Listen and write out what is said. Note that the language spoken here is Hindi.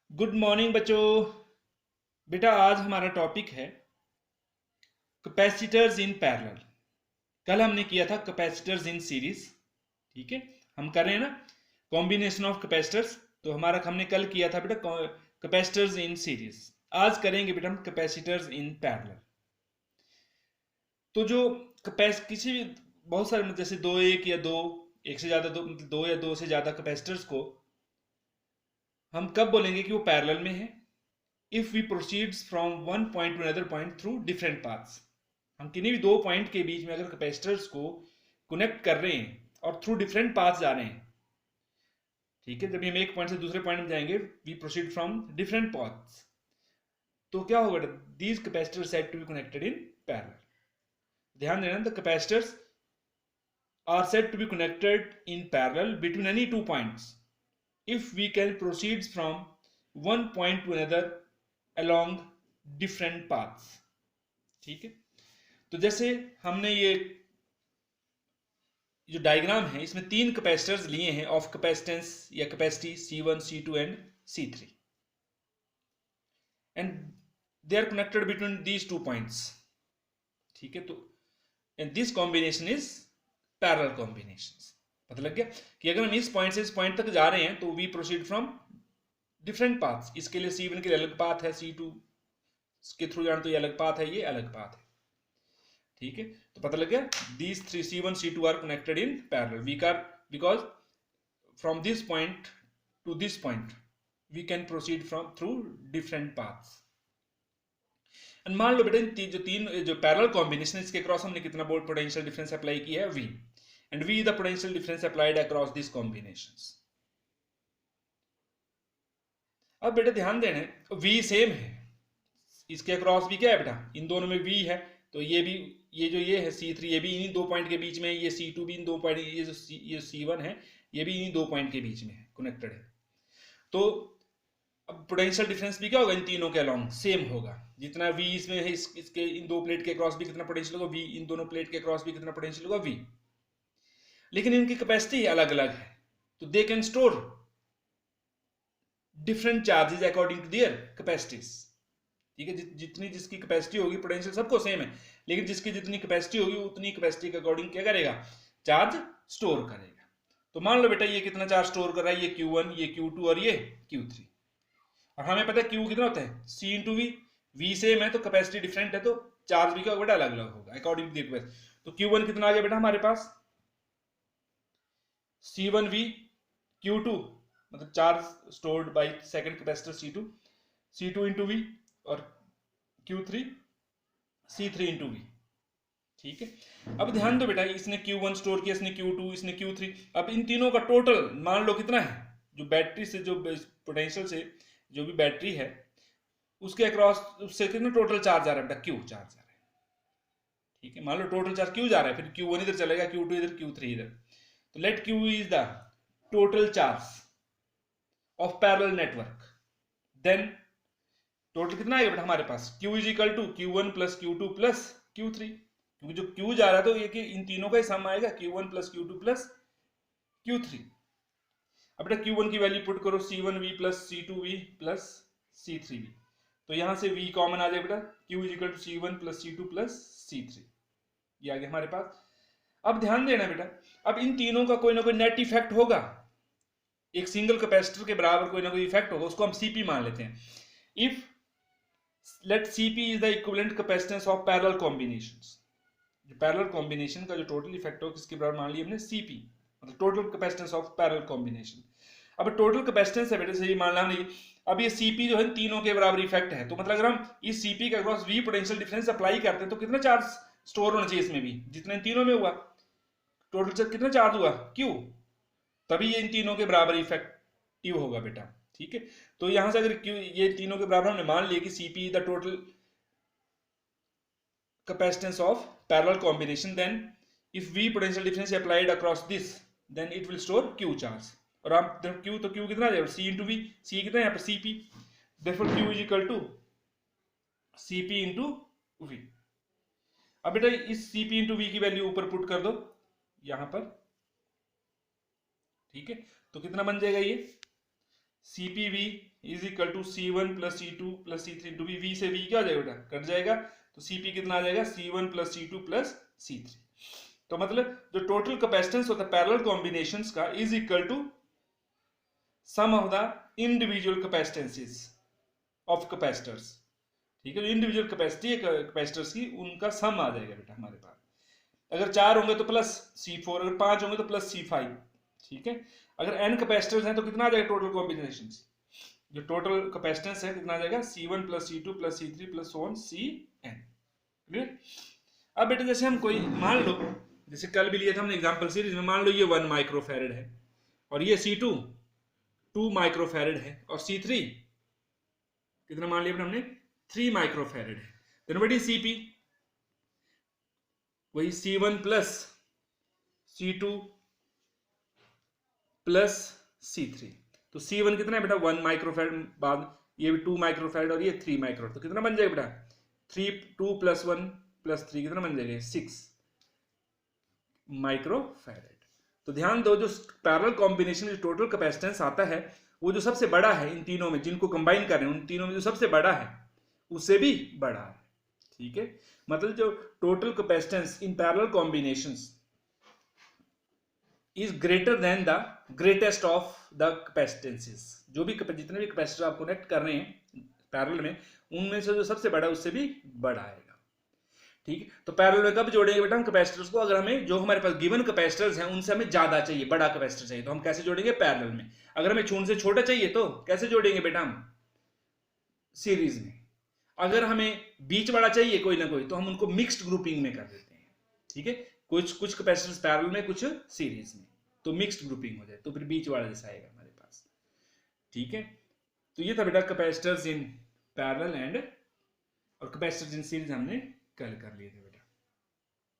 गुड मॉर्निंग बच्चों। बेटा आज हमारा टॉपिक है कैपेसिटर्स इन पैरेलल। कल हमने किया था कैपेसिटर्स इन सीरीज। ठीक है, हम कर रहे हैं ना कॉम्बिनेशन ऑफ कैपेसिटर्स। तो हमारा हमने कल किया था बेटा कैपेसिटर्स इन सीरीज। आज करेंगे बेटा हम कैपेसिटर्स इन पैरेलल। तो जो किसी भी बहुत सारे जैसे एक से ज्यादा दो या दो से ज्यादा कैपेसिटर्स को हम कब बोलेंगे कि वो पैरेलल में है? If we proceeds from one point to another point through different paths. हम किन्हीं भी दो पॉइंट के बीच में अगर कैपेसिटर्स को कनेक्ट कर रहे हैं और थ्रू डिफरेंट पाथ्स जा रहे हैं, ठीक है, जब हम एक पॉइंट से दूसरे पॉइंट में जाएंगे we proceed from different paths, तो क्या होगा? These capacitors said to be connected in parallel. ध्यान देना, the capacitors are said to be connected in parallel between any two points if we can proceed from one point to another along different paths। ठीक है, तो जैसे हमने ये जो डायग्राम है इसमें तीन कैपेसिटर्स लिए हैं ऑफ कैपेसिटेंस या capacity C1 C2 and C3 and they are connected between these two points. ठीक है, तो and this combination is parallel combination. पता लग गया कि अगर हम इस पॉइंट से इस पॉइंट तक जा रहे हैं तो we proceed from different paths. इसके लिए C1 के लिए अलग पाथ है, C2 के थ्रू जाना तो ये अलग पाथ है, ये अलग पाथ है। ठीक है, तो पता लग गया these three C1 C2 are connected in parallel we car because from this point to this point we can proceed from through different paths. And मान लो बेटा जो पैरेलल कॉम्बिनेशन है इसके क्रॉस हमने कितना वोल्ट पोटेंशियल डिफरेंस अप्लाई किया है, V, and V is the potential difference applied across these combinations। अब बेटा ध्यान देना, V सेम है, इसके अक्रॉस भी क्या है बेटा, इन दोनों में V है, तो ये भी ये है C3 ये भी इन्हीं दो पॉइंट के बीच में, ये C2 भी इन दो पॉइंट, ये C1 है ये भी इन्हीं दो पॉइंट के बीच में है, कनेक्टेड है। तो अब पोटेंशियल डिफरेंस भी क्या होगा, इन तीनों के अलोंग सेम होगा। जितना V इसमें है इसके इन दो प्लेट के क्रॉस भी कितना पोटेंशियल होगा V, इन दोनों प्लेट के क्रॉस भी कितना पोटेंशियल होगा V। लेकिन इनकी कैपेसिटी अलग अलग है, तो they can store different charges according to their capacities. ठीक है, जितनी जिसकी कैपेसिटी होगी पोटेंशियल सबको सेम है, लेकिन जिसकी जितनी कैपेसिटी होगी उतनी कैपेसिटी के अकॉर्डिंग क्या करेगा, चार्ज स्टोर करेगा। तो मान लो बेटा ये कितना चार्ज स्टोर कर रहा है, ये Q1 ये Q2 और ये Q3, और हमें पता है Q कितना होता है C into V, V same है तो कैपेसिटी डिफरेंट है तो चार्ज भी क्या होगा बेटा, अलग अलग होगा अकॉर्डिंग टू द। तो Q1 कितना आ गया बेटा हमारे पास, C1V Q2 मतलब charge stored by second capacitor C2, C2 into V और Q3 C3 इंटू V। ठीक है, अब ध्यान दो बेटा इसने Q1 स्टोर किया, इसने Q2, इसने Q3, अब इन तीनों का टोटल मान लो कितना है, जो बैटरी से जो पोटेंशियल से जो भी बैटरी है उसके अक्रॉस उससे कितना टोटल चार्ज आ रहा है बेटा, Q चार्ज आ रहा है। ठीक है, मान लो टोटल चार्ज Q जा रहा है, फिर Q1 इधर चलेगा, Q2 इधर, Q3 इधर, तो let Q is the total charge of parallel network. Then total कितना आएगा बेटा हमारे पास, Q is equal to Q1 plus Q2 plus Q3, क्योंकि जो Q जा रहा है तो ये कि इन तीनों का ही सम आएगा, Q1 plus Q2 plus Q3। अब बेटा Q1 की वैल्यू पुट करो, C1V plus C2V plus C3V, तो यहां से V कॉमन आ जाए बेटा, Q is equal to C1 plus C2 plus C3, ये आ गया हमारे पास। अब ध्यान देना बेटा, अब इन तीनों का कोई ना कोई नेट इफेक्ट होगा, एक सिंगल कैपेसिटर के बराबर कोई ना कोई इफेक्ट होगा, उसको हम CP मान लेते हैं। If late CP is the equivalent capacitance of parallel combinations, जो पैरेलल कॉम्बिनेशन का जो टोटल इफेक्ट हो किसके बराबर मान लिया हमने, CP मतलब total capacitance of parallel combination. अब टोटल कैपेसिटेंस है बेटे सही मान ला नहीं, अब ये CP जो है तीनों के बराबर इफेक्ट है, तो मतलब अगर हम इस CP के across V potential difference apply करते हैं तो कितना चार्ज स्टोर होना चाहिए इसमें भी, जितना इन तीनों में हुआ, टोटल कितना चार्ज हुआ Q, तभी ये इन तीनों के बराबर इफेक्टिव होगा बेटा। ठीक है, तो यहां से अगर Q ये तीनों के बराबर हमने मान लिया कि CP is the total capacitance of parallel combination, then if V potential difference applied across this then it will store Q charge, और आप Q तो Q कितना आ जाएगा C इंटू V, C कितना है यहाँ पर CP, therefore Q is equal to CP into V। अब बेटा इस CP इंटू V की वैल्यू ऊपर पुट कर दो यहां पर, ठीक है, तो कितना बन जाएगा ये CPV is equal to C1 plus C2 plus C3 into V. V से वी क्या हो जाएगा बेटा, कट जाएगा, तो CP कितना आ जाएगा, C1 plus C2 plus C3। तो मतलब जो टोटल कैपेसिटेंस होता है पैरेलल कॉम्बिनेशंस का is equal to sum of the individual capacitances of capacitors. ठीक है, जो इंडिविजुअल कैपेसिटी है कैपेसिटर्स की, उनका सम आ जाएगा बेटा हमारे पास। अगर 4 होंगे तो प्लस C4, अगर 5 होंगे तो प्लस C5। ठीक है, अगर n कैपेसिटर्स हैं तो कितना आ जाएगा टोटल कॉम्बिनेशन, जो टोटल कैपेसिटेंस है कितना आ जाएगा, C1 plus C2 plus C3 plus so on Cn। Clear. अब बेटा जैसे हम कोई मान लो, जैसे कल भी लिया था हमने एग्जांपल सीरीज में, मान लो ये 1 माइक्रोफैरड है और ये C2 2 माइक्रोफैरड है और C3 कितना मान लिया हमने, 3 माइक्रोफैरड है। देन व्हाट इज Cp, वही C1 plus C2 plus C3। तो C1 कितना है बेटा 1 माइक्रोफैरड, बाद ये भी 2 माइक्रोफैरड और ये 3 माइक्रोफैरड, तो कितना बन जाएगा बेटा 3 2 प्लस 1 प्लस 3 कितना बन जाएगा 6 माइक्रोफैरड। तो ध्यान दो, जो पैरेलल कॉम्बिनेशन में जो टोटल कैपेसिटेंस आता है वो जो सबसे बड़ा है इन तीनों में, जिनको कंबाइन कर रहे हैं उन तीनों में जो सबसे बड़ा है उससे भी बड़ा है। ठीक है, मतलब जो total capacitance in parallel combinations is greater than the greatest of the capacitances. जो भी जितने भी कैपेसिटर आप कनेक्ट कर रहे हैं पैरेलल में, उनमें से जो सबसे बड़ा है उससे भी बड़ा आएगा। ठीक है, तो पैरेलल में कब जोड़ेंगे बेटा हम कैपेसिटर्स को, अगर हमें जो हमारे पास गिवन कैपेसिटर्स हैं उनसे हमें ज्यादा चाहिए, बड़ा कैपेसिटर चाहिए, तो हम कैसे जोड़ेंगे पैरेलल में। अगर हमें उनसे छोटा चाहिए तो कैसे जोड़ेंगे बेटा हम, सीरीज में। अगर हमें बीच वाला चाहिए कोई ना कोई, तो हम उनको मिक्स्ड ग्रुपिंग में कर देते हैं। ठीक है, कुछ कैपेसिटर्स पैरेलल में कुछ सीरीज में, तो मिक्स्ड ग्रुपिंग हो जाए, तो फिर बीच वाला जैसा आएगा हमारे पास। ठीक है, तो ये था बेटा कैपेसिटर्स इन पैरेलल एंड और कैपेसिटर्स इन सीरीज हमने कल कर लिए थे बेटा।